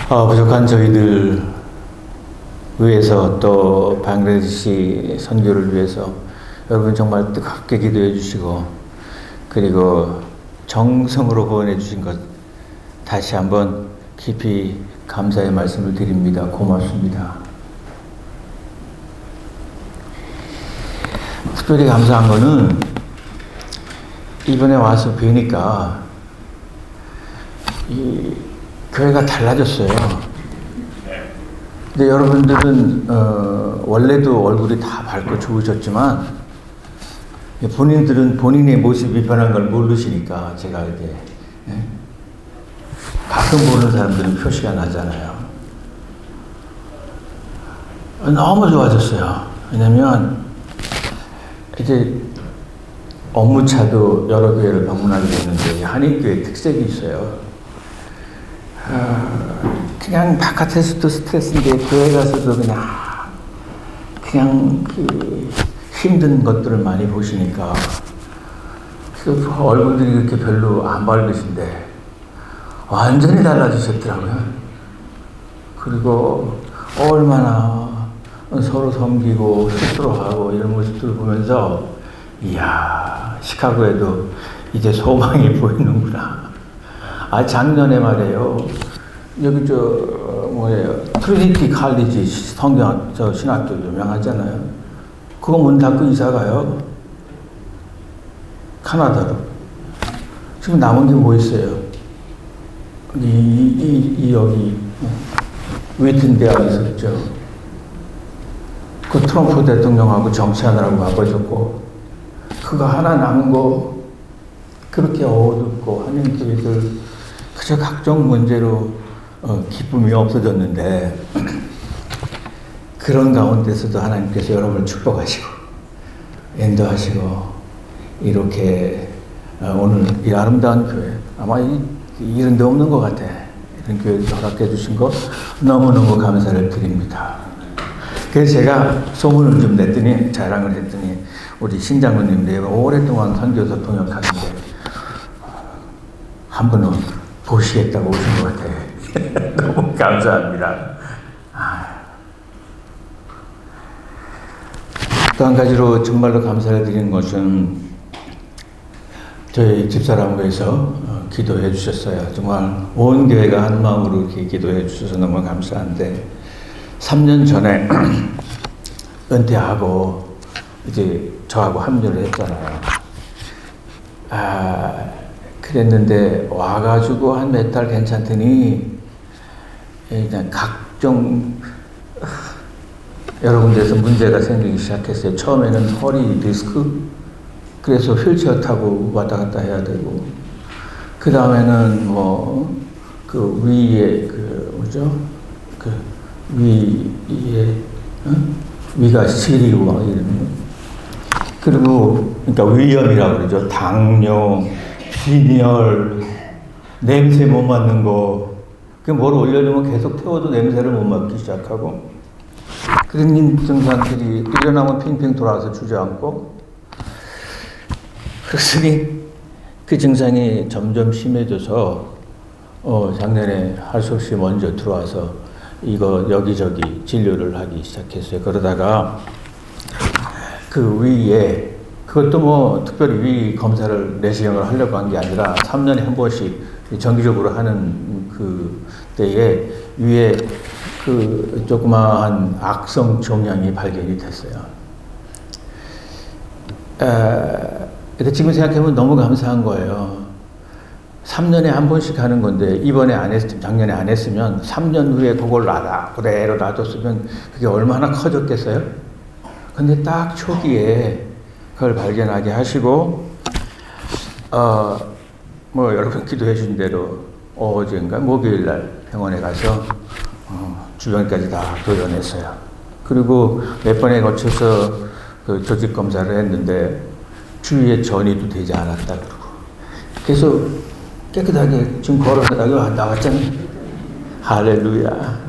부족한 저희들 위해서 또 방글라데시 선교를 위해서 여러분 정말 뜨겁게 기도해 주시고 그리고 정성으로 후원해 주신 것 다시 한번 깊이 감사의 말씀을 드립니다. 고맙습니다. 특별히 감사한 거는 이번에 와서 뵈니까 이 교회가 달라졌어요. 근데 여러분들은 원래도 얼굴이 다 밝고 좋으셨지만 본인들은 본인의 모습이 변한 걸 모르시니까 제가 이렇게 가끔 보는 사람들은 표시가 나잖아요. 너무 좋아졌어요. 왜냐면 이제 업무차도 여러 교회를 방문하게 됐는데 한인교회 특색이 있어요. 그냥 바깥에서도 스트레스인데 교회 가서도 그냥 그 힘든 것들을 많이 보시니까 그 얼굴들이 그렇게 별로 안 밝으신데 완전히 달라지셨더라고요. 그리고 얼마나 서로 섬기고 스스로하고 이런 모습들을 보면서 이야, 시카고에도 이제 소망이 보이는구나. 작년에 말이에요. 여기 트리니티 칼리지 신학교 유명하잖아요. 그거 문 닫고 이사 가요. 카나다로. 지금 남은 게 뭐 있어요? 여기 웨튼 대학이 있었죠. 그 트럼프 대통령하고 정치하느라고 바빠졌고 그거 하나 남은 거 그렇게 어둡고 한인교회들 그저 각종 문제로 기쁨이 없어졌는데 그런 가운데서도 하나님께서 여러분을 축복하시고 인도하시고 이렇게 오늘 이 아름다운 교회 아마 이런 데 없는 것 같아. 이런 교회를 허락해 주신 거 너무너무 감사를 드립니다. 그래서 제가 소문을 좀 냈더니 자랑을 했더니 우리 신장로님 내가 오랫동안 선교사 통역하는데 한 번은 보시겠다고 오신 것 같아요. 너무 감사합니다. 또 한 가지로 정말로 감사를 드리는 것은 저희 집사람께서 기도해 주셨어요. 정말 온 교회가 한 마음으로 이렇게 기도해 주셔서 너무 감사한데 3년 전에 은퇴하고 이제 저하고 합류를 했잖아요. 그랬는데 와가지고 한 몇 달 괜찮더니 그냥 각종 여러 군데에서 문제가 생기기 시작했어요. 처음에는 허리 디스크, 그래서 휠체어 타고 왔다 갔다 해야 되고, 그 다음에는 그 위에 위가 시리고 막 이러면, 그리고 그러니까 위염이라고 그러죠. 당뇨, 빈혈, 냄새 못 맡는 거, 그 뭘 올려주면 계속 태워도 냄새를 못 맡기 시작하고, 그런 증상들이 일어나면 핑핑 돌아서 주저앉고, 그러더니 그 증상이 점점 심해져서 작년에 할 수 없이 먼저 들어와서 이거 여기저기 진료를 하기 시작했어요. 그러다가 그 위에 그것도 특별히 위 검사를 내시경을 하려고 한 게 아니라 3년에 한 번씩 정기적으로 하는 그 때에 위에 그 조그마한 악성 종양이 발견이 됐어요. 근데 지금 생각해보면 너무 감사한 거예요. 3년에 한 번씩 하는 건데 이번에 안 했으면, 작년에 안 했으면 3년 후에 그걸 그대로 놔뒀으면 그게 얼마나 커졌겠어요? 근데 딱 초기에 그걸 발견하게 하시고 여러분 기도해 준 대로 어젠가 목요일날 병원에 가서 주변까지 다 도려냈어요. 그리고 몇 번에 거쳐서 그 조직 검사를 했는데 주위에 전이도 되지 않았다 그러고 계속 깨끗하게 지금 걸어다가 나왔잖아요. 할렐루야.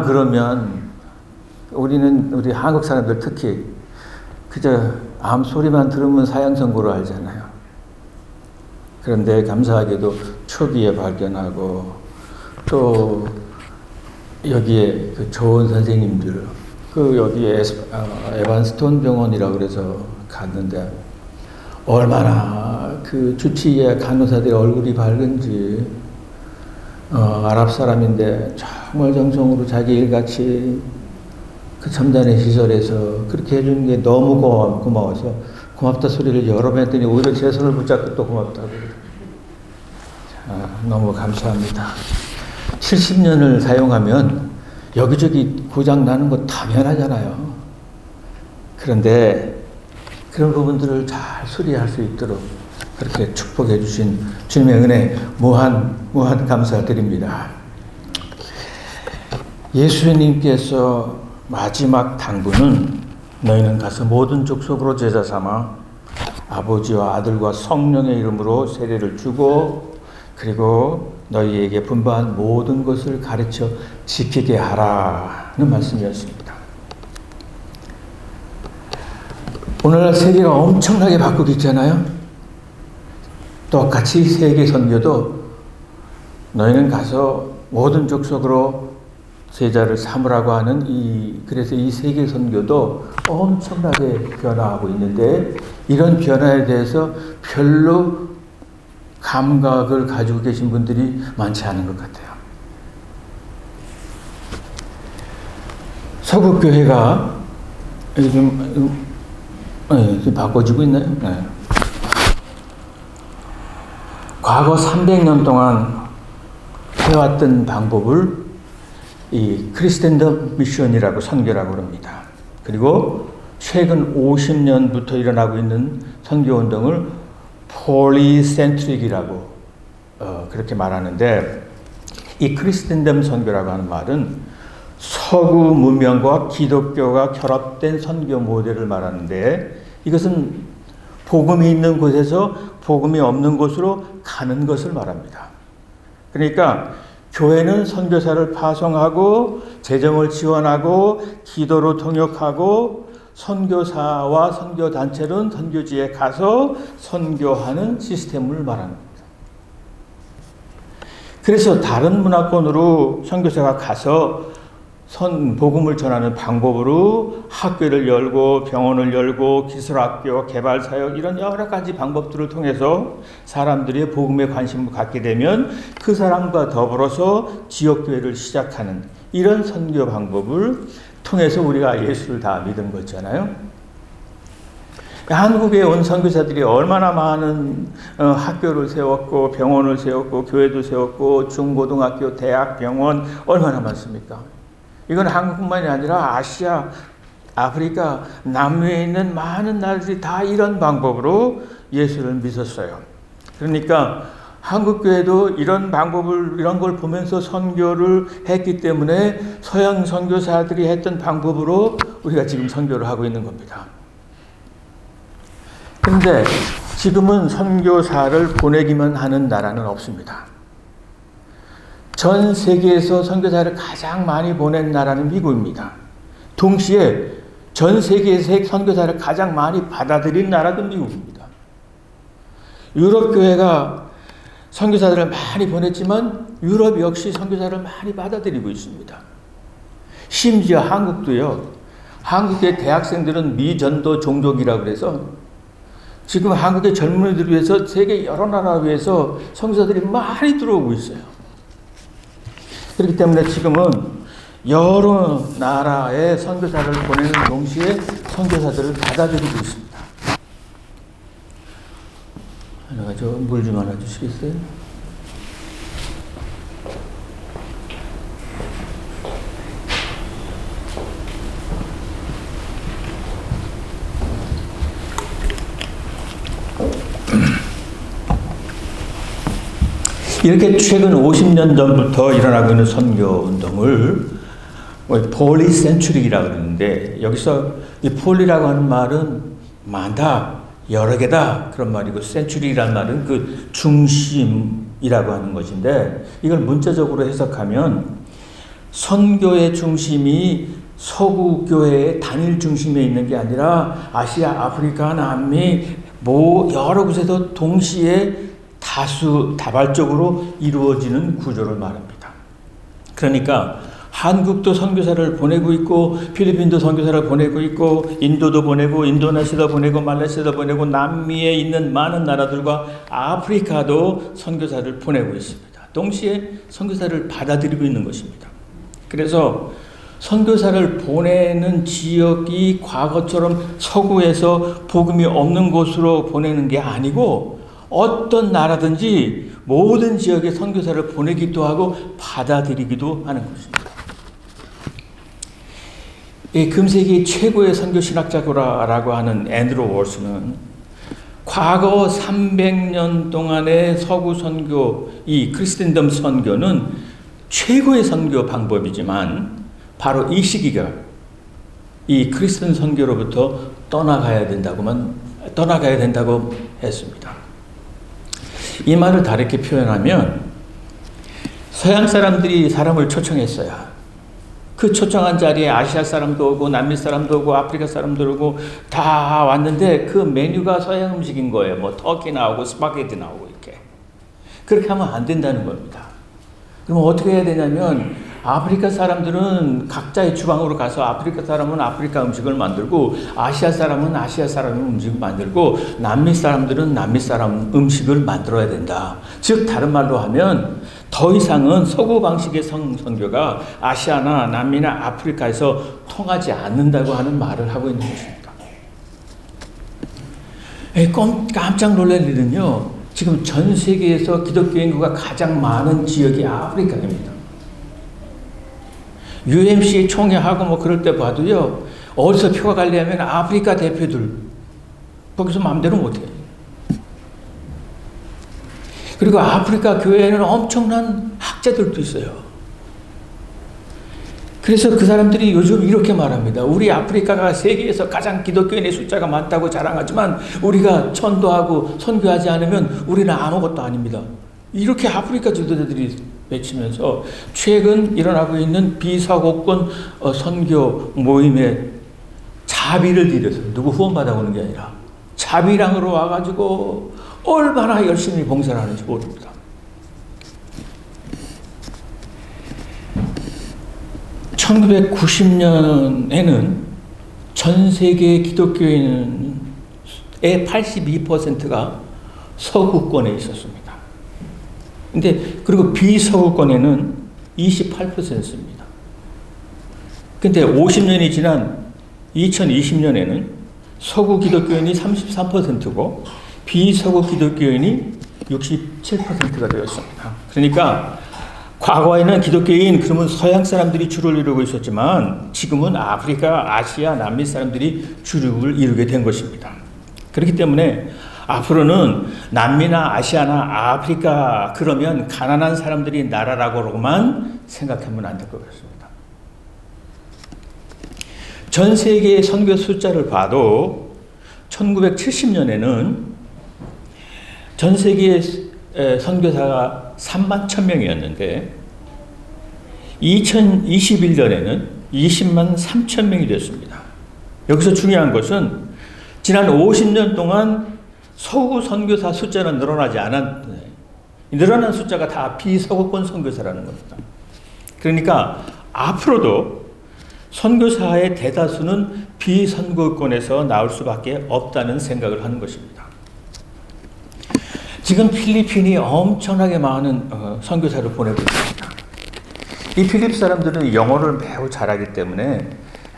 그러면 우리 한국 사람들 특히 그저 암 소리만 들으면 사형 선고를 알잖아요. 그런데 감사하게도 초기에 발견하고 또 여기에 그 좋은 선생님들, 그 여기에 에반스톤 병원이라고 그래서 갔는데 얼마나 그 주치의 간호사들의 얼굴이 밝은지, 아랍 사람인데 정말 정성으로 자기 일같이 그 첨단의 시설에서 그렇게 해주는 게 너무 고마워서 고맙다 소리를 여러 번 했더니 오히려 제 손을 붙잡고 또 고맙다고. 자, 너무 감사합니다. 70년을 사용하면 여기저기 고장 나는 거 당연하잖아요. 그런데 그런 부분들을 잘 수리할 수 있도록 그렇게 축복해 주신 주님의 은혜 무한 감사드립니다. 예수님께서 마지막 당부는 너희는 가서 모든 족속으로 제자 삼아 아버지와 아들과 성령의 이름으로 세례를 주고 그리고 너희에게 분부한 모든 것을 가르쳐 지키게 하라는 말씀이었습니다. 오늘날 세계가 엄청나게 바꾸고 있잖아요. 똑같이 세계 선교도 너희는 가서 모든 족속으로 제자를 삼으라고 하는 그래서 이 세계 선교도 엄청나게 변화하고 있는데 이런 변화에 대해서 별로 감각을 가지고 계신 분들이 많지 않은 것 같아요. 서구교회가 요즘 바꿔지고 있나요? 네. 과거 300년 동안 해왔던 방법을 이 크리스텐덤 미션이라고 선교라고 합니다. 그리고 최근 50년부터 일어나고 있는 선교 운동을 폴리센트릭이라고 그렇게 말하는데 이 크리스텐덤 선교라고 하는 말은 서구 문명과 기독교가 결합된 선교 모델을 말하는데 이것은 복음이 있는 곳에서 복음이 없는 곳으로 가는 것을 말합니다. 그러니까 교회는 선교사를 파송하고 재정을 지원하고 기도로 통역하고 선교사와 선교단체는 선교지에 가서 선교하는 시스템을 말합니다. 그래서 다른 문화권으로 선교사가 가서 복음을 전하는 방법으로 학교를 열고 병원을 열고 기술학교, 개발사역 이런 여러 가지 방법들을 통해서 사람들이 복음에 관심을 갖게 되면 그 사람과 더불어서 지역교회를 시작하는 이런 선교 방법을 통해서 우리가 예수를 다 믿은 거잖아요. 한국에 온 선교사들이 얼마나 많은 학교를 세웠고 병원을 세웠고 교회도 세웠고 중고등학교, 대학, 병원 얼마나 많습니까? 이건 한국뿐만이 아니라 아시아, 아프리카, 남미에 있는 많은 나라들이 다 이런 방법으로 예수를 믿었어요. 그러니까 한국교회도 이런 방법을, 이런 걸 보면서 선교를 했기 때문에 서양 선교사들이 했던 방법으로 우리가 지금 선교를 하고 있는 겁니다. 그런데 지금은 선교사를 보내기만 하는 나라는 없습니다. 전 세계에서 선교사를 가장 많이 보낸 나라는 미국입니다. 동시에 전 세계에서 선교사를 가장 많이 받아들인 나라도 미국입니다. 유럽 교회가 선교사들을 많이 보냈지만 유럽 역시 선교사를 많이 받아들이고 있습니다. 심지어 한국도요. 한국의 대학생들은 미전도 종족이라고 그래서 지금 한국의 젊은이들을 위해서 세계 여러 나라 위해서 선교사들이 많이 들어오고 있어요. 그렇기 때문에 지금은 여러 나라의 선교사를 보내는 동시에 선교사들을 받아들이고 있습니다. 하나가 저 물 좀 하나 주시겠어요? 이렇게 최근 50년 전부터 일어나고 있는 선교 운동을 폴리센츄릭이라고 그러는데 여기서 이 폴리라고 하는 말은 많다, 여러 개다 그런 말이고 센츄리라는 말은 그 중심이라고 하는 것인데 이걸 문자적으로 해석하면 선교의 중심이 서구 교회의 단일 중심에 있는 게 아니라 아시아, 아프리카, 남미 여러 곳에서 동시에 다수다발적으로 이루어지는 구조를 말합니다. 그러니까 한국도 선교사를 보내고 있고 필리핀도 선교사를 보내고 있고 인도도 보내고 인도네시아도 보내고 말레이시아도 보내고 남미에 있는 많은 나라들과 아프리카도 선교사를 보내고 있습니다. 동시에 선교사를 받아들이고 있는 것입니다. 그래서 선교사를 보내는 지역이 과거처럼 서구에서 복음이 없는 곳으로 보내는 게 아니고 어떤 나라든지 모든 지역에 선교사를 보내기도 하고 받아들이기도 하는 것입니다. 이 금세기 최고의 선교 신학자라고 하는 앤드루 월스는 과거 300년 동안의 서구 선교, 이 크리스텐덤 선교는 최고의 선교 방법이지만 바로 이 시기가 이 크리스천 선교로부터 떠나가야 된다고 했습니다. 이 말을 다르게 표현하면 서양 사람들이 사람을 초청했어요. 그 초청한 자리에 아시아 사람도 오고 남미 사람도 오고 아프리카 사람도 오고 다 왔는데 그 메뉴가 서양 음식인 거예요. 뭐 터키 나오고 스파게티 나오고 이렇게. 그렇게 하면 안 된다는 겁니다. 그럼 어떻게 해야 되냐면 아프리카 사람들은 각자의 주방으로 가서 아프리카 사람은 아프리카 음식을 만들고 아시아 사람은 아시아 사람 음식을 만들고 남미 사람들은 남미 사람 음식을 만들어야 된다. 즉 다른 말로 하면 더 이상은 서구 방식의 선교가 아시아나 남미나 아프리카에서 통하지 않는다고 하는 말을 하고 있는 것입니다. 깜짝 놀랄 일은요. 지금 전 세계에서 기독교 인구가 가장 많은 지역이 아프리카입니다. UMC 총회하고 뭐 그럴 때 봐도요. 어디서 표가 갈려면 아프리카 대표들 거기서 마음대로 못해요. 그리고 아프리카 교회에는 엄청난 학자들도 있어요. 그래서 그 사람들이 요즘 이렇게 말합니다. 우리 아프리카가 세계에서 가장 기독교인의 숫자가 많다고 자랑하지만 우리가 전도하고 선교하지 않으면 우리는 아무것도 아닙니다. 이렇게 아프리카 지도자들이 외치면서 최근 일어나고 있는 비서구권 선교 모임에 자비를 들여서 누구 후원 받아오는 게 아니라 자비랑으로 와가지고 얼마나 열심히 봉사를 하는지 모릅니다. (1990년에는) 전 세계 기독교인의 82%가 서구권에 있었습니다. 그리고 비서구권에는 28%입니다. 근데 50년이 지난 2020년에는 서구 기독교인이 33%고 비서구 기독교인이 67%가 되었습니다. 그러니까 과거에는 기독교인 그러면 서양 사람들이 주를 이루고 있었지만 지금은 아프리카, 아시아, 남미 사람들이 주를 이루게 된 것입니다. 그렇기 때문에 앞으로는 남미나 아시아나 아프리카 그러면 가난한 사람들이 나라라고만 생각하면 안 될 것 같습니다. 전 세계의 선교 숫자를 봐도 1970년에는 전 세계의 선교사가 3만 1,000명이었는데 2021년에는 20만 3천 명이 됐습니다. 여기서 중요한 것은 지난 50년 동안 서구 선교사 숫자는 늘어나지 않았는데 늘어난 숫자가 다 비서구권 선교사라는 겁니다. 그러니까 앞으로도 선교사의 대다수는 비선교권에서 나올 수밖에 없다는 생각을 하는 것입니다. 지금 필리핀이 엄청나게 많은 선교사를 보내고 있습니다. 이 필리핀 사람들은 영어를 매우 잘하기 때문에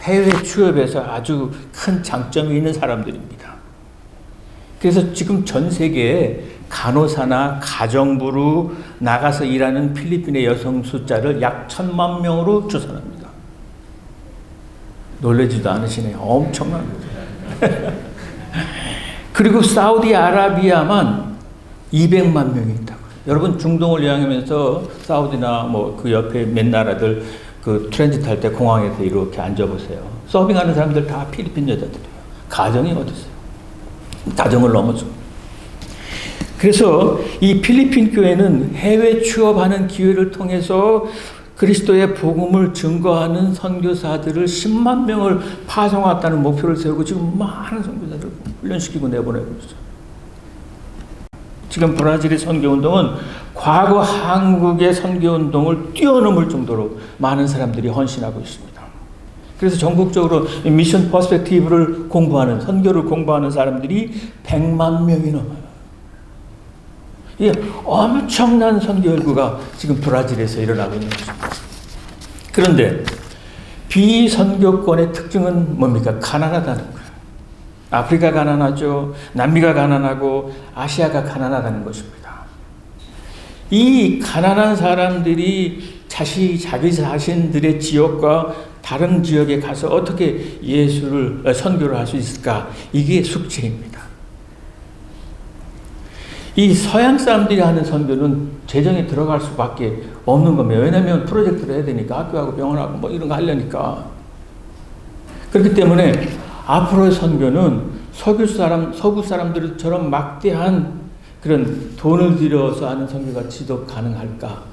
해외 취업에서 아주 큰 장점이 있는 사람들입니다. 그래서 지금 전 세계에 간호사나 가정부로 나가서 일하는 필리핀의 여성 숫자를 약 1,000만 명으로 추산합니다. 놀라지도 않으시네요. 엄청난 거죠. 그리고 사우디아라비아만 200만 명이 있다고. 여러분 중동을 여행하면서 사우디나 뭐 그 옆에 몇 나라들 그 트랜짓 할 때 공항에서 이렇게 앉아보세요. 서빙하는 사람들 다 필리핀 여자들이에요. 가정이 어디 있어요? 가정을 넘어서. 그래서 이 필리핀 교회는 해외 취업하는 기회를 통해서 그리스도의 복음을 증거하는 선교사들을 10만 명을 파송하겠다는 목표를 세우고 지금 많은 선교사들을 훈련시키고 내보내고 있어요. 지금 브라질의 선교운동은 과거 한국의 선교운동을 뛰어넘을 정도로 많은 사람들이 헌신하고 있습니다. 그래서 전국적으로 미션 퍼스펙티브를 공부하는, 선교를 공부하는 사람들이 100만 명이 넘어요. 이 엄청난 선교 열구가 지금 브라질에서 일어나고 있는 것입니다. 그런데 비선교권의 특징은 뭡니까? 가난하다는 거예요. 아프리카 가난하죠. 남미가 가난하고 아시아가 가난하다는 것입니다. 이 가난한 사람들이 자기 자신들의 지역과 다른 지역에 가서 어떻게 선교를 할 수 있을까? 이게 숙제입니다. 이 서양 사람들이 하는 선교는 재정에 들어갈 수밖에 없는 겁니다. 왜냐하면 프로젝트를 해야 되니까, 학교하고 병원하고 뭐 이런 거 하려니까. 그렇기 때문에 앞으로의 선교는 서구 사람들처럼 막대한 그런 돈을 들여서 하는 선교가 지속 가능할까?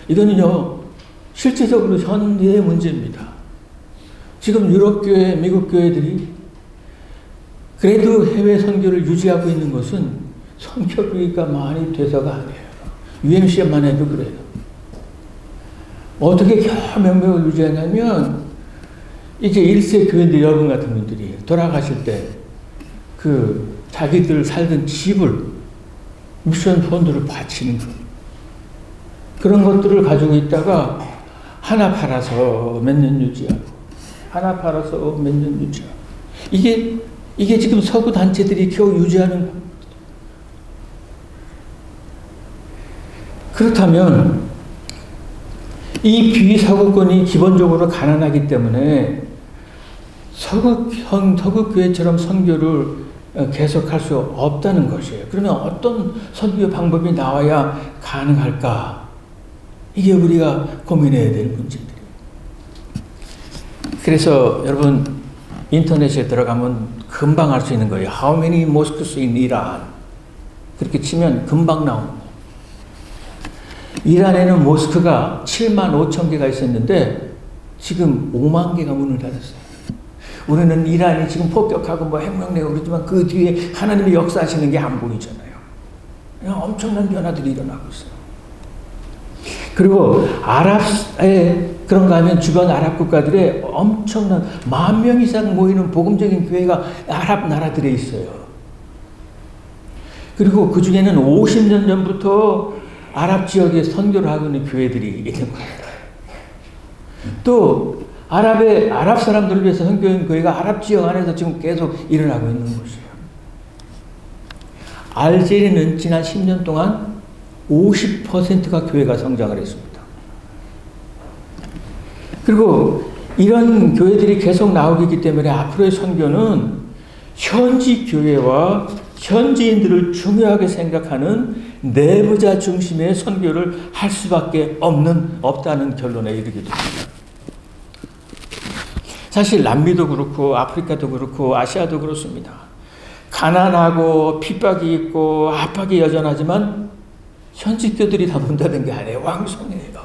이거는요, 실제적으로 현대의 문제입니다. 지금 유럽교회, 미국 교회들이 그래도 해외 선교를 유지하고 있는 것은 선교비가 많이 돼서가 아니에요. UMC만 해도 그래요. 어떻게 명맥을 유지하냐면, 이제 1세 교회들 여러분 같은 분들이 돌아가실 때 자기들 살던 집을 미션 펀드를 바치는 거. 그런 것들을 가지고 있다가 하나 팔아서 몇 년 유지하고, 하나 팔아서 몇 년 유지하고. 이게 지금 서구 단체들이 겨우 유지하는 겁니다. 그렇다면 이 비서구권이 기본적으로 가난하기 때문에 서구 교회처럼 선교를 계속할 수 없다는 것이에요. 그러면 어떤 선교 방법이 나와야 가능할까? 이게 우리가 고민해야 될 문제들이에요. 그래서 여러분 인터넷에 들어가면 금방 알 수 있는 거예요. How many mosques in Iran? 그렇게 치면 금방 나옵니다. 이란에는 모스크가 7만 5천 개가 있었는데 지금 5만 개가 문을 닫았어요. 우리는 이란이 지금 폭격하고 뭐 혁명내고 그러지만 그 뒤에 하나님이 역사하시는 게 안 보이잖아요. 그냥 엄청난 변화들이 일어나고 있어요. 그리고 아랍에 그런가 하면 주변 아랍 국가들에 엄청난 10,000명 이상 모이는 복음적인 교회가 아랍 나라들에 있어요. 그리고 그 중에는 50년 전부터 아랍 지역에 선교를 하고 있는 교회들이 있는 겁니다. 또 아랍 사람들을 위해서 선교인 교회가 아랍 지역 안에서 지금 계속 일어나고 있는 것이에요. 알제리는 지난 10년 동안 50%가 교회가 성장을 했습니다. 그리고 이런 교회들이 계속 나오기 있기 때문에 앞으로의 선교는 현지 교회와 현지인들을 중요하게 생각하는 내부자 중심의 선교를 할 수밖에 없다는 결론에 이르게 됩니다. 사실 남미도 그렇고 아프리카도 그렇고 아시아도 그렇습니다. 가난하고 핍박이 있고 압박이 여전하지만 현지교들이 다 문 닫은 게 아니에요. 왕성해요.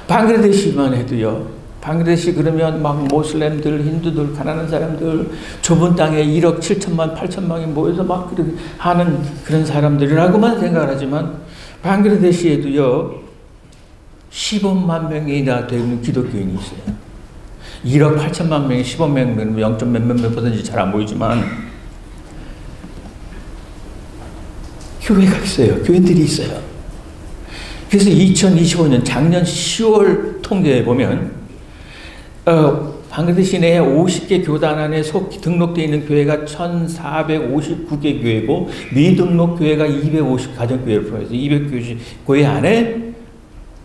방글라데시만 해도요. 방글라데시 그러면 막 모슬렘들, 힌두들, 가난한 사람들, 좁은 땅에 1억 7천만, 8천만이 모여서 막 그렇게 하는 그런 사람들이라고만 생각을 하지만 방글라데시에도요, 15만 명이나 되는 기독교인이 있어요. 1억 8천만 명이 15만 명, 0. 몇몇 퍼센트 잘 안 보이지만 교회가 있어요. 교인들이 있어요. 그래서 2025년 작년 10월 통계에 보면 방글라데시 내에 50개 교단 안에 등록되어 있는 교회가 1,459개 교회고 미등록 교회가 250 가정교회를 포함해서 200교회 안에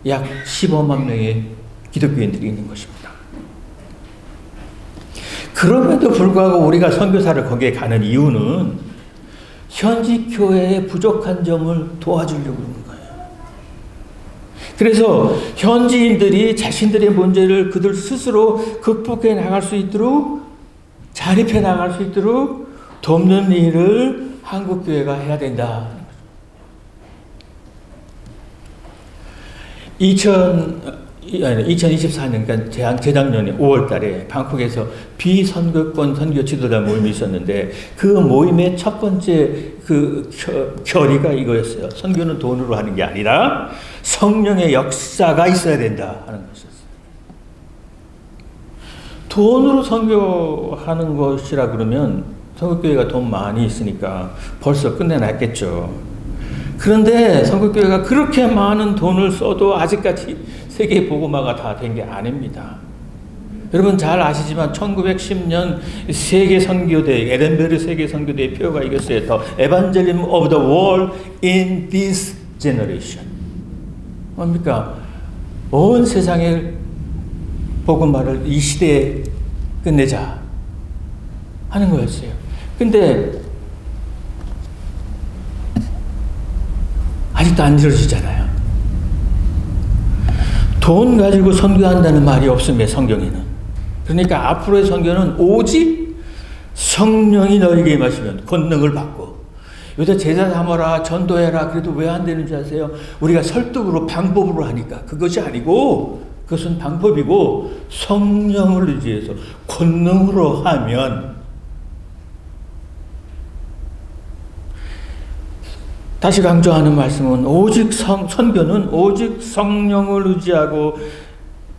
약 15만 명의 기독교인들이 있는 것입니다. 그럼에도 불구하고 우리가 선교사를 거기에 가는 이유는 현지 교회의 부족한 점을 도와주려고 하는 거예요. 그래서 현지인들이 자신들의 문제를 그들 스스로 극복해 나갈 수 있도록, 자립해 나갈 수 있도록 돕는 일을 한국교회가 해야 된다. 2000 2024년, 그러니까 재작년에 5월 달에 방콕에서 비선거권 선교 지도자 모임이 있었는데 그 모임의 첫 번째 그 결의가 이거였어요. 선교는 돈으로 하는 게 아니라 성령의 역사가 있어야 된다 하는 것이었어요. 돈으로 선교하는 것이라 그러면 선교교회가 돈 많이 있으니까 벌써 끝내놨겠죠. 그런데 선교교회가 그렇게 많은 돈을 써도 아직까지 세계 복음화가 다 된 게 아닙니다. 여러분 잘 아시지만 1910년 세계 선교대, 에덴베르 세계 선교대의 표가 이겼어요. The Evangelism of the World in this Generation. 뭡니까? 온 세상의 복음화를 이 시대에 끝내자 하는 거였어요. 근데 아직도 안 이루어지잖아요. 돈 가지고 선교한다는 말이 없습니다. 성경에는. 그러니까 앞으로의 선교는 오직 성령이 너에게 임하시면 권능을 받고, 요새 제자 삼아라 전도해라 그래도 왜 안 되는 줄 아세요? 우리가 설득으로 방법으로 하니까. 그것이 아니고 그것은 방법이고 성령을 의지해서 권능으로 하면, 다시 강조하는 말씀은 오직 선교는 오직 성령을 의지하고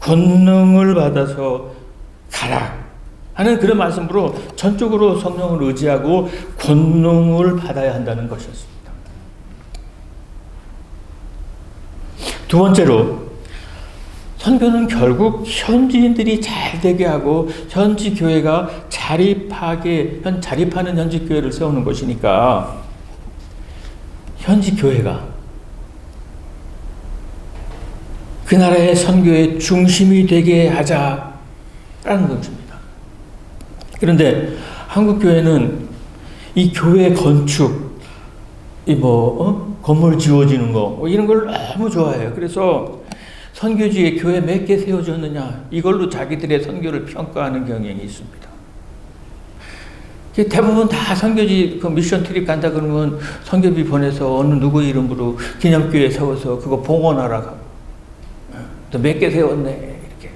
권능을 받아서 가라 하는 그런 말씀으로 전적으로 성령을 의지하고 권능을 받아야 한다는 것이었습니다. 두 번째로, 선교는 결국 현지인들이 잘 되게 하고 현지 교회가 자립하는 현지 교회를 세우는 것이니까 현지 교회가 그 나라의 선교의 중심이 되게 하자라는 것입니다. 그런데 한국 교회는 이 교회 건축, 건물 지어지는 거 이런 걸 너무 좋아해요. 그래서 선교지에 교회 몇 개 세워졌느냐 이걸로 자기들의 선교를 평가하는 경향이 있습니다. 대부분 다 선교지 그 미션 트립 간다 그러면 선교비 보내서 어느 누구 이름으로 기념교회 세워서 그거 봉헌하라고 하고 또 몇 개 세웠네 이렇게.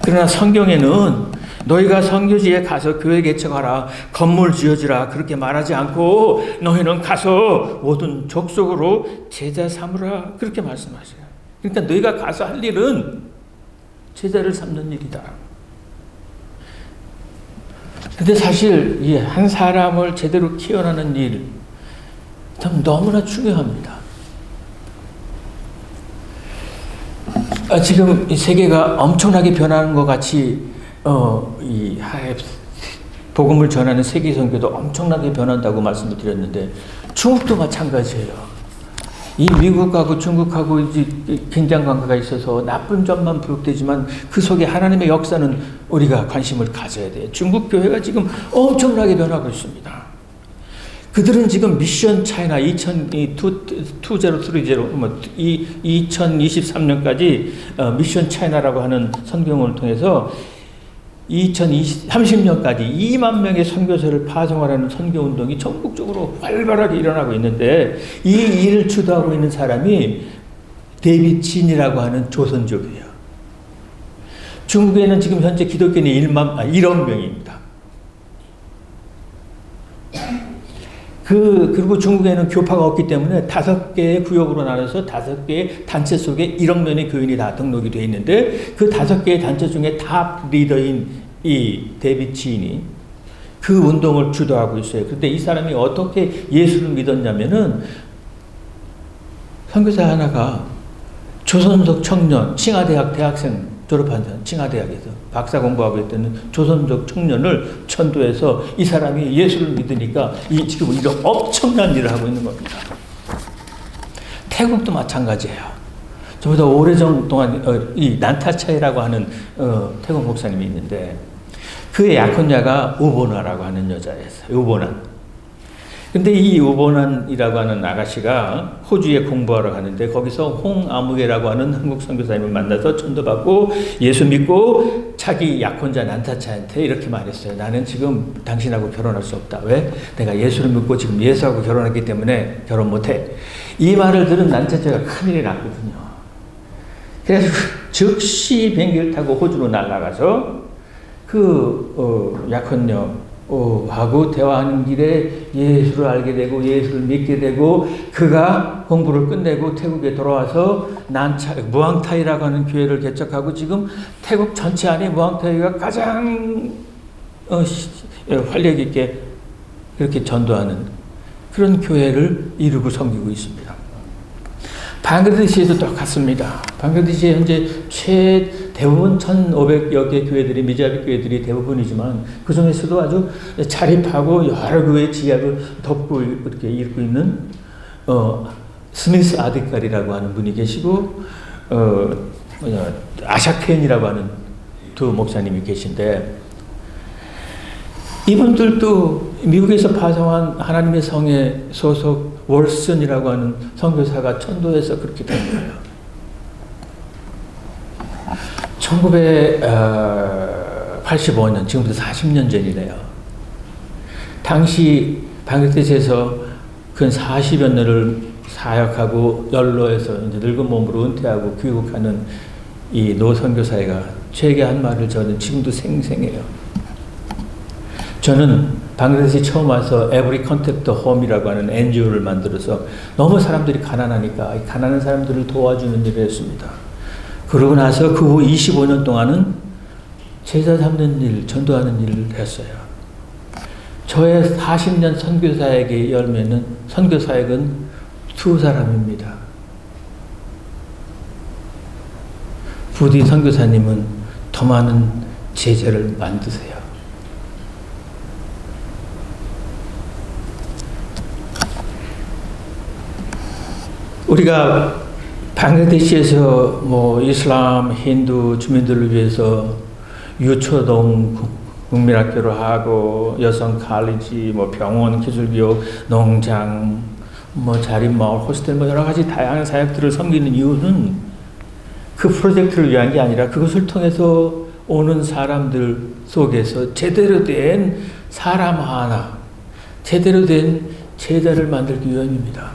그러나 성경에는 너희가 선교지에 가서 교회 개척하라, 건물 지어주라 그렇게 말하지 않고 너희는 가서 모든 족속으로 제자 삼으라 그렇게 말씀하세요. 그러니까 너희가 가서 할 일은 제자를 삼는 일이다. 근데 사실 이 한 사람을 제대로 키워나는 일 참 너무나 중요합니다. 지금 이 세계가 엄청나게 변하는 것 같이 이 복음을 전하는 세계 선교도 엄청나게 변한다고 말씀을 드렸는데 중국도 마찬가지예요. 이 미국하고 중국하고 이제 긴장 관계가 있어서 나쁜 점만 부룩되지만 그 속에 하나님의 역사는 우리가 관심을 가져야 돼요. 중국 교회가 지금 엄청나게 변하고 있습니다. 그들은 지금 미션 차이나 2023년까지 미션 차이나라고 하는 선교운동을 통해서 2030년까지 2만 명의 선교사를 파송하라는 선교운동이 전국적으로 활발하게 일어나고 있는데 이 일을 주도하고 있는 사람이 데이빗 진이라고 하는 조선족이에요. 중국에는 지금 현재 기독교인이 1억 명입니다. 그리고 중국에는 교파가 없기 때문에 5개의 구역으로 나눠서 5개의 단체 속에 1억 명의 교인이 다 등록이 되어 있는데 그 5개의 단체 중에 탑 리더인 이 데이빗 진이 그 운동을 주도하고 있어요. 그런데 이 사람이 어떻게 예수를 믿었냐면은 선교사 하나가 조선족 청년, 칭화대학 대학생 졸업한 칭화대학에서 박사 공부하고 있던 조선족 청년을 전도해서 이 사람이 예수를 믿으니까 지금 이런 엄청난 일을 하고 있는 겁니다. 태국도 마찬가지예요. 저보다 오래전 동안 이 난타차이라고 하는 태국 목사님이 있는데 그의 약혼자가 우보나라고 하는 여자였어요. 우보난. 근데 이 우보난이라고 하는 아가씨가 호주에 공부하러 가는데 거기서 홍아무개라고 하는 한국 선교사님을 만나서 전도받고 예수 믿고 자기 약혼자 난타차한테 이렇게 말했어요. 나는 지금 당신하고 결혼할 수 없다. 왜? 내가 예수를 믿고 지금 예수하고 결혼했기 때문에 결혼 못해. 이 말을 들은 난타차가 큰일이 났거든요. 그래서 즉시 비행기를 타고 호주로 날아가서 약혼녀 하고 대화하는 길에 예수를 알게 되고 예수를 믿게 되고 그가 공부를 끝내고 태국에 돌아와서 무앙타이라고 하는 교회를 개척하고 지금 태국 전체 안에 무앙타이가 가장 활력 있게 이렇게 전도하는 그런 교회를 이루고 섬기고 있습니다. 방글라데시에도 똑같습니다. 방글라데시에 현재 대부분 1,500여 개 교회들이 미자비 교회들이 대부분이지만 그 중에서도 아주 자립하고 여러 교회 지약을 덮고 이렇게 읽고 있는 스미스 아디칼이라고 하는 분이 계시고 아샤켄이라고 하는 두 목사님이 계신데 이분들도 미국에서 파송한 하나님의 성에 소속 월슨이라고 하는 선교사가 천도에서 그렇게 된 거예요. 1985년, 지금부터 40년 전이네요. 당시 방글라데시에서 근 40여 년을 사역하고 연로해서 이제 늙은 몸으로 은퇴하고 귀국하는 이 노 선교사가 제게 한 말을 저는 지금도 생생해요. 저는 방글라데시 처음 와서 에브리 컨택트 홈이라고 하는 NGO를 만들어서 너무 사람들이 가난하니까 가난한 사람들을 도와주는 일을 했습니다. 그러고 나서 그 후 25년 동안은 제자 삼는 일, 전도하는 일을 했어요. 저의 40년 선교사역의 열매는 선교사역은 두 사람입니다. 부디 선교사님은 더 많은 제자를 만드세요. 우리가 방글라데시에서 이슬람, 힌두 주민들을 위해서 유초동 국민학교를 하고 여성 칼리지, 병원, 기술교육, 농장, 자립마을, 호스텔 여러 가지 다양한 사역들을 섬기는 이유는 그 프로젝트를 위한 게 아니라 그것을 통해서 오는 사람들 속에서 제대로 된 사람 하나, 제대로 된 제자를 만들기 위함입니다.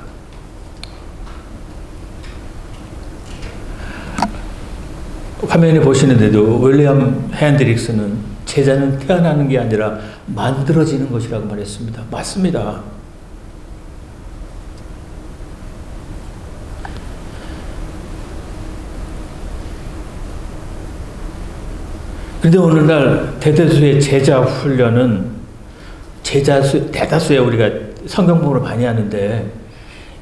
화면에 보시는데도 윌리엄 핸드릭스는 제자는 태어나는 게 아니라 만들어지는 것이라고 말했습니다. 맞습니다. 그런데 오늘날 대다수의 제자 훈련은 대다수의 우리가 성경 공부를 많이 하는데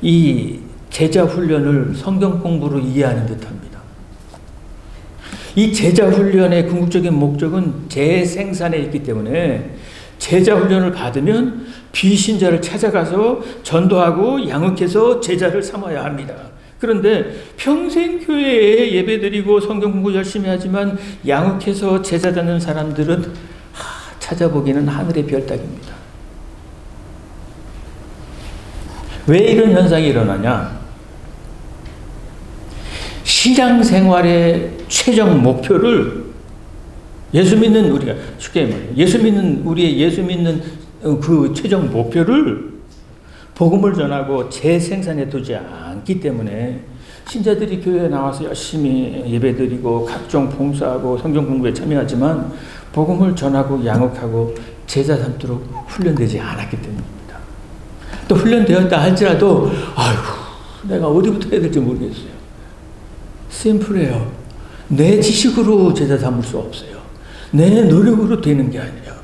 이 제자 훈련을 성경 공부로 이해하는 듯합니다. 이 제자 훈련의 궁극적인 목적은 재생산에 있기 때문에 제자 훈련을 받으면 비신자를 찾아가서 전도하고 양육해서 제자를 삼아야 합니다. 그런데 평생 교회에 예배드리고 성경 공부 열심히 하지만 양육해서 제자 되는 사람들은 찾아보기는 하늘의 별 따기입니다. 왜 이런 현상이 일어나냐? 신앙생활의 최종 목표를 예수 믿는 우리가 쉽게 말해요. 예수 믿는 그 최종 목표를 복음을 전하고 재생산해 두지 않기 때문에 신자들이 교회에 나와서 열심히 예배드리고 각종 봉사하고 성경 공부에 참여하지만 복음을 전하고 양육하고 제자 삼도록 훈련되지 않았기 때문입니다. 또 훈련되었다 할지라도 내가 어디부터 해야 될지 모르겠어요. 심플해요. 내 지식으로 제자 삼을 수 없어요. 내 노력으로 되는 게 아니라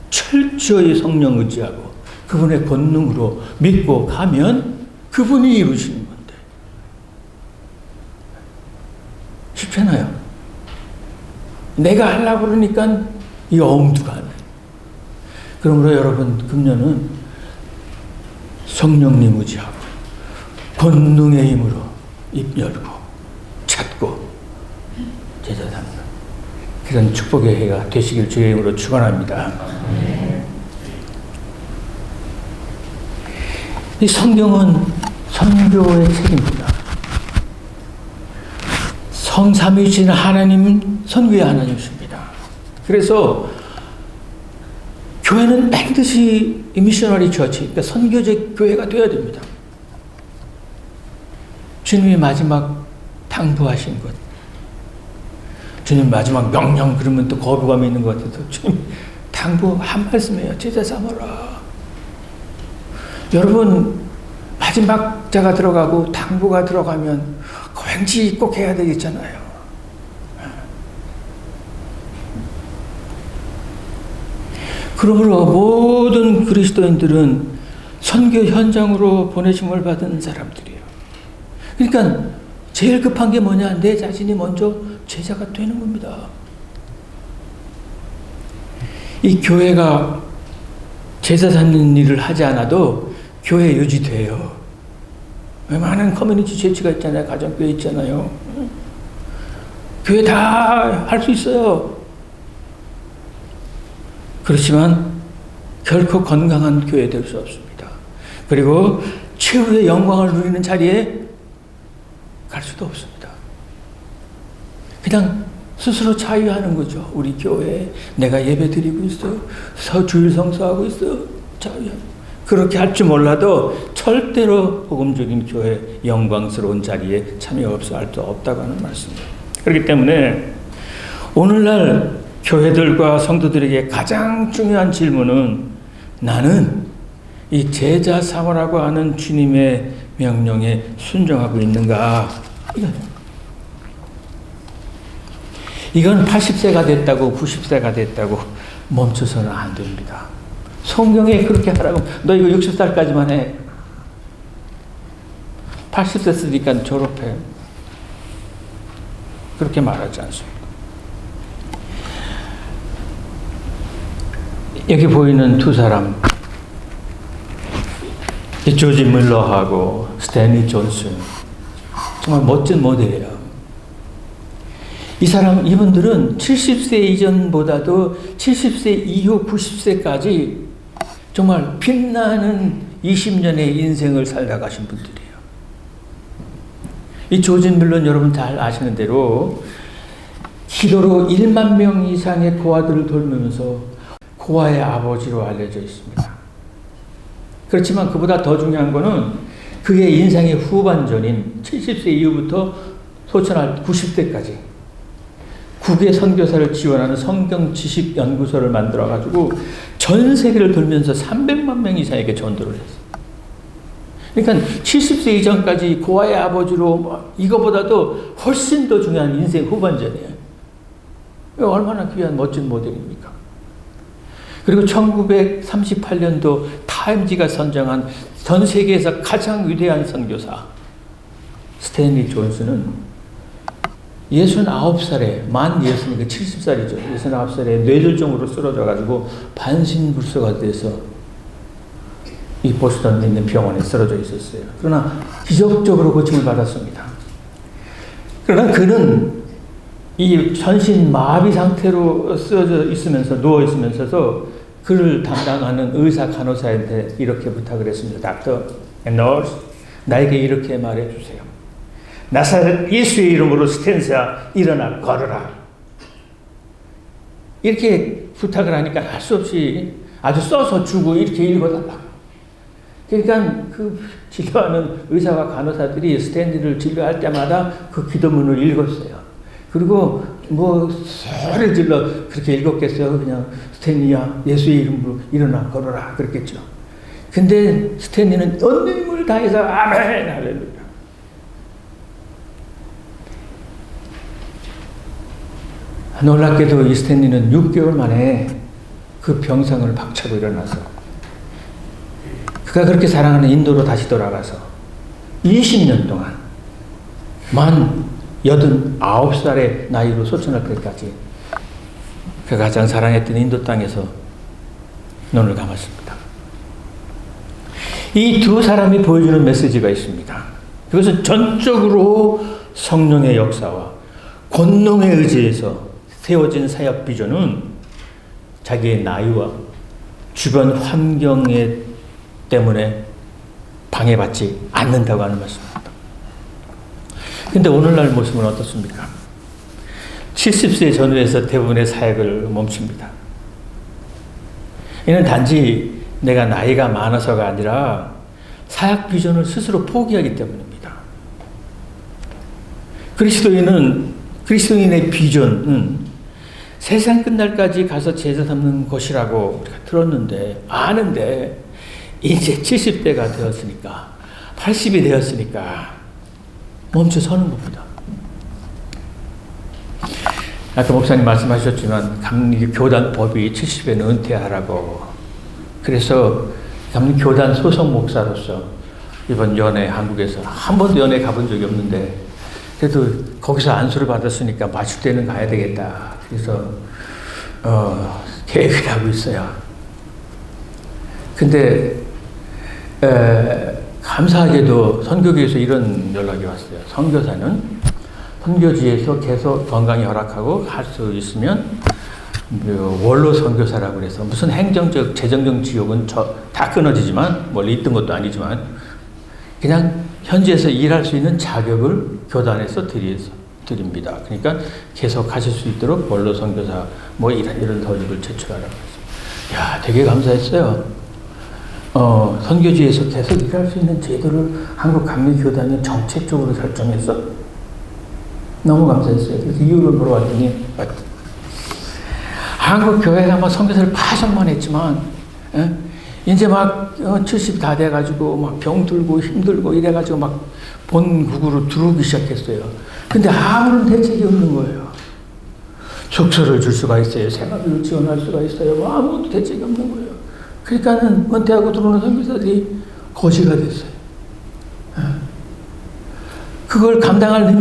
철저히 성령 의지하고 그분의 권능으로 믿고 가면 그분이 이루시는 건데 쉽잖아요. 내가 하려고 그러니까 이 엄두가 안 나요. 그러므로 여러분 금년은 성령님 의지하고 권능의 힘으로 입 열고 찾고 제자 삼는 그런 축복의 해가 되시길 주의 이름으로 축원합니다. 이 성경은 선교의 책입니다. 성삼위이신 하나님은 선교의 하나님이십니다. 그래서 교회는 반드시 미셔너리 처치, 그러니까 선교적 교회가 되어야 됩니다. 주님의 마지막 당부하신 것. 주님 마지막 명령 그러면 또 거부감이 있는 것 같아서 주님 당부 한 말씀이에요. 제자 삼으라. 여러분 마지막 자가 들어가고 당부가 들어가면 왠지 꼭 해야 되겠잖아요. 그러므로 모든 그리스도인들은 선교 현장으로 보내심을 받은 사람들이에요. 그러니까 제일 급한 게 뭐냐? 내 자신이 먼저 제자가 되는 겁니다. 이 교회가 제자 찾는 일을 하지 않아도 교회 유지돼요. 많은 커뮤니티 체치가 있잖아요. 가정교회 있잖아요. 교회 다 할 수 있어요. 그렇지만 결코 건강한 교회 될 수 없습니다. 그리고 최후의 영광을 누리는 자리에 갈 수도 없습니다. 그냥 스스로 자유하는 거죠. 우리 교회에 내가 예배 드리고 있어. 주일 성수하고 있어. 자유하는. 그렇게 할 줄 몰라도 절대로 복음적인 교회 영광스러운 자리에 참여할 수 없다고 하는 말씀입니다. 그렇기 때문에 오늘날 교회들과 성도들에게 가장 중요한 질문은 나는 이 제자 삼으라고 하는 주님의 명령에 순종하고 있는가? 이건 80세가 됐다고 90세가 됐다고 멈춰서는 안 됩니다. 성경에 그렇게 하라고 너 이거 60살까지만 해. 80세 쓰니까 졸업해. 그렇게 말하지 않습니다. 여기 보이는 두 사람, 조지 밀러하고 스탠리 존슨, 정말 멋진 모델이에요. 이분들은 70세 이전보다도 70세 이후 90세까지 정말 빛나는 20년의 인생을 살다 가신 분들이에요. 이 조지 밀러는 여러분 잘 아시는 대로 기도로 1만 명 이상의 고아들을 돌보면서 고아의 아버지로 알려져 있습니다. 그렇지만 그보다 더 중요한 거는 그의 인생의 후반전인 70세 이후부터 소천할 90세까지 국외 선교사를 지원하는 성경 지식 연구소를 만들어 가지고 전 세계를 돌면서 300만 명 이상에게 전도를 했어요. 그러니까 70세 이전까지 고아의 아버지로 이거보다도 훨씬 더 중요한 인생 후반전이에요. 얼마나 귀한 멋진 모델입니까? 그리고 1938년도 타임지가 선정한 전 세계에서 가장 위대한 선교사 스탠리 존슨은 69살에 만 예수니까 70살이죠. 69살에 뇌졸중으로 쓰러져가지고 반신불수가 돼서 이 보스턴에 있는 병원에 쓰러져 있었어요. 그러나 기적적으로 고침을 받았습니다. 그러나 그는 이 전신 마비 상태로 쓰러져 있으면서 누워 있으면서도 그를 담당하는 의사 간호사한테 이렇게 부탁을 했습니다. 닥터 and nurse, 나에게 이렇게 말해 주세요. 나사렛 예수의 이름으로 스탠사 일어나 걸어라. 이렇게 부탁을 하니까 할 수 없이 아주 써서 주고 이렇게 읽어달라. 그러니까 그 진료하는 의사와 간호사들이 스탠리를 진료할 때마다 그 기도문을 읽었어요. 그리고 뭐 소리를 질러 그렇게 읽었겠어요. 그냥 스탠리야 예수의 이름으로 일어나 걸어라 그랬겠죠. 근데 스탠리는 온 힘을 다해서 아멘 할렐루야. 놀랍게도 이 스탠리는 6개월 만에 그 병상을 박차고 일어나서 그가 그렇게 사랑하는 인도로 다시 돌아가서 20년 동안 만 89살의 나이로 소천할 때까지 그가 가장 사랑했던 인도 땅에서 눈을 감았습니다. 이 두 사람이 보여주는 메시지가 있습니다. 그것은 전적으로 성령의 역사와 권능에 의지해서 세워진 사역 비전은 자기의 나이와 주변 환경에 때문에 방해받지 않는다고 하는 말씀입니다. 근데 오늘날 모습은 어떻습니까? 70세 전후에서 대부분의 사역을 멈춥니다. 이는 단지 내가 나이가 많아서가 아니라 사역 비전을 스스로 포기하기 때문입니다. 그리스도인의 비전은 세상 끝날까지 가서 제자 삼는 것이라고 우리가 들었는데, 아는데, 이제 70대가 되었으니까, 80이 되었으니까, 멈춰 서는 겁니다. 아까 목사님 말씀하셨지만, 교단법이 70에는 은퇴하라고. 그래서, 교단 소속 목사로서, 이번 연회 한국에서 한 번도 연회 가본 적이 없는데, 그래도 거기서 안수를 받았으니까 맞출 때는 가야 되겠다. 그래서 계획을 하고 있어요. 근데 감사하게도 선교계에서 이런 연락이 왔어요. 선교사는 선교지에서 계속 건강이 허락하고 할 수 있으면 원로 선교사라고 그래서 무슨 행정적, 재정적 지역은 다 끊어지지만 멀리 있던 것도 아니지만 그냥 현지에서 일할 수 있는 자격을 교단에서 드립니다. 그러니까 계속 하실 수 있도록 원로 선교사 이런 서류를 제출하라고 했어요. 야, 되게 감사했어요. 선교지에서 계속 일할 수 있는 제도를 한국 감리교단이 정책적으로 설정했어. 너무 감사했어요. 그래서 이유를 물어봤더니 한국 교회가 선교사를 파송만 했지만 이제 70 다 돼가지고 병 들고 힘들고 이래가지고 본국으로 들어오기 시작했어요. 근데 아무런 대책이 없는 거예요. 숙소를 줄 수가 있어요. 생활비를 지원할 수가 있어요. 아무것도 대책이 없는 거예요. 그러니까는 은퇴하고 들어오는 선교사들이 거지가 됐어요. 그걸 감당할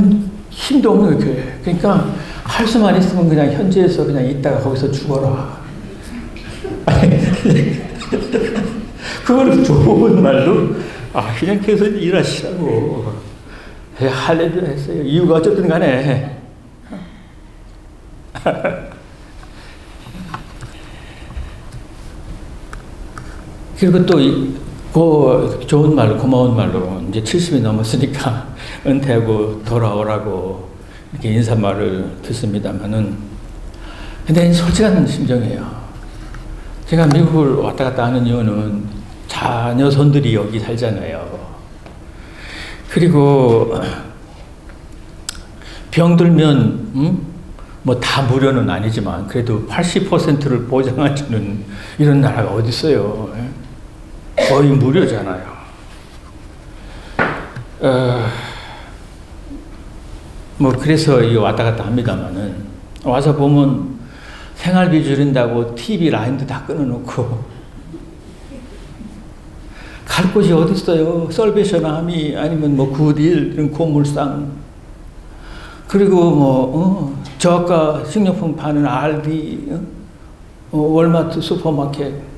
힘도 없는 거예요. 그러니까 할 수만 있으면 그냥 현지에서 그냥 있다가 거기서 죽어라. 그걸 좋은 말로 그냥 계속 일하시라고 할렐루야 했어요. 이유가 어쨌든 간에 그리고 또 그 좋은 말로 고마운 말로 이제 70이 넘었으니까 은퇴하고 돌아오라고 이렇게 인사말을 듣습니다만은 근데 솔직한 심정이에요. 제가 미국을 왔다 갔다 하는 이유는 자녀손들이 여기 살잖아요. 그리고 병들면 다 무료는 아니지만 그래도 80%를 보장해주는 이런 나라가 어디 있어요. 거의 무료잖아요. 그래서 이거 왔다 갔다 합니다만은 와서 보면 생활비 줄인다고 TV 라인도 다 끊어놓고 갈 곳이 어디 있어요? 썰베이션 아미 아니면 굿일 이런 고물상 그리고 저가 식료품 파는 알디 월마트 슈퍼마켓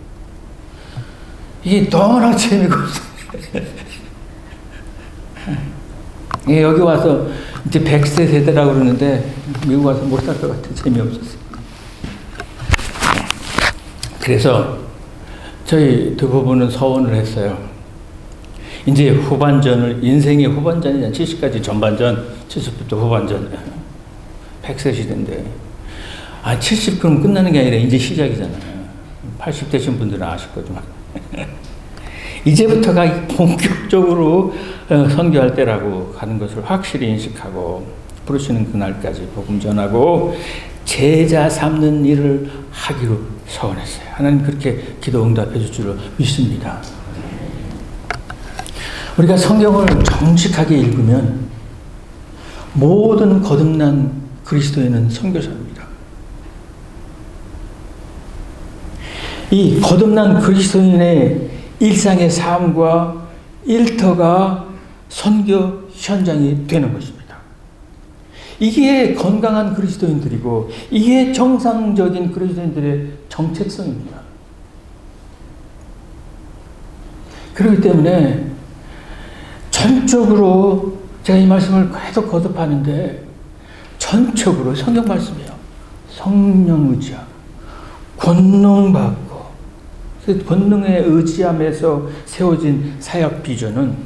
이게 너무나 재미가 없어요. 여기 와서 이제 100세 세대라고 그러는데 미국 와서 못 살 것 같아. 재미없었어요. 그래서 저희 두 부부는 서원을 했어요. 이제 후반전을, 인생의 후반전이잖아요. 70까지 전반전, 70부터 후반전. 100세 시대인데. 70 그럼 끝나는 게 아니라 이제 시작이잖아요. 80 되신 분들은 아실 거지만. 이제부터가 본격적으로 선교할 때라고 하는 것을 확실히 인식하고 부르시는 그날까지 복음 전하고 제자 삼는 일을 하기로 서원했어요. 하나님 그렇게 기도 응답해 줄 줄로 믿습니다. 우리가 성경을 정직하게 읽으면 모든 거듭난 그리스도인은 선교사입니다. 이 거듭난 그리스도인의 일상의 삶과 일터가 선교 현장이 되는 것입니다. 이게 건강한 그리스도인들이고 이게 정상적인 그리스도인들의 정체성입니다. 그렇기 때문에 전적으로 제가 이 말씀을 계속 거듭하는데 전적으로 성경 말씀이에요. 성령 의지하고 권능받고 그 권능에 의지함에서 세워진 사역 비전은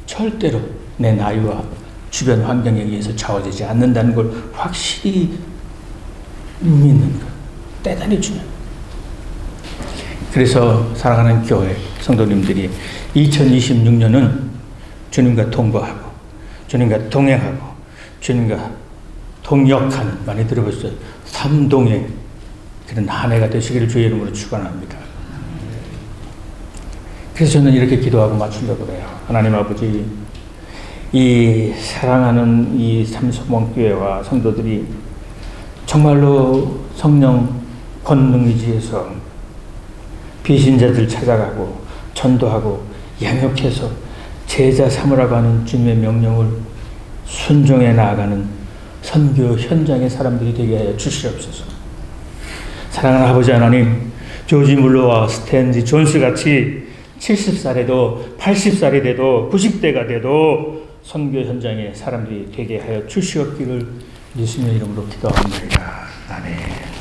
절대로 내 나이와 주변 환경에 의해서 좌우되지 않는다는 걸 확실히 믿는 것, 대단히 중요해요. 그래서 사랑하는 교회 성도님들이 2026년은 주님과 동거하고 주님과 동행하고 주님과 동역하는, 많이 들어보셨어요? 삼동의 그런 한 해가 되시기를 주의 이름으로 축원합니다. 그래서 저는 이렇게 기도하고 맞추려고 그래요. 하나님 아버지, 이 사랑하는 이 삼소봉교회와 성도들이 정말로 성령 권능 의지에서 비신자들 찾아가고 전도하고 양육해서 제자 삼으라고 하는 주님의 명령을 순종해 나아가는 선교 현장의 사람들이 되게 하여 주시옵소서. 사랑하는 아버지 하나님, 조지 물러와 스탠지 존스 같이 70살에도 80살이 돼도 90대가 돼도 선교 현장의 사람들이 되게 하여 주시옵기를 예수님의 이름으로 기도합니다. 아멘.